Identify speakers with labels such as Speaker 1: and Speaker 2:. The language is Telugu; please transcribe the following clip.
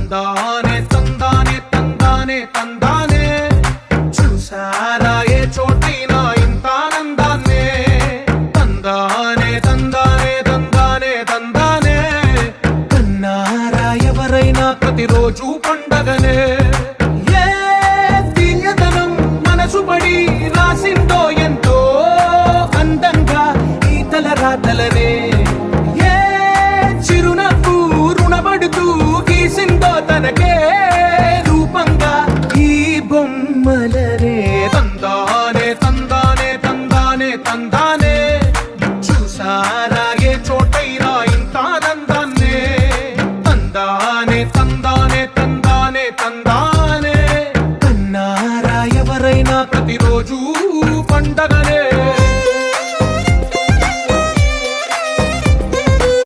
Speaker 1: తందానే తందానే తందానే తందానే చూసారా ఏ చోటైనా ఇంత ఆనందాన్నే తందానే తందానే తందానే తందానే కన్నారా ఎవరైనా ప్రతిరోజు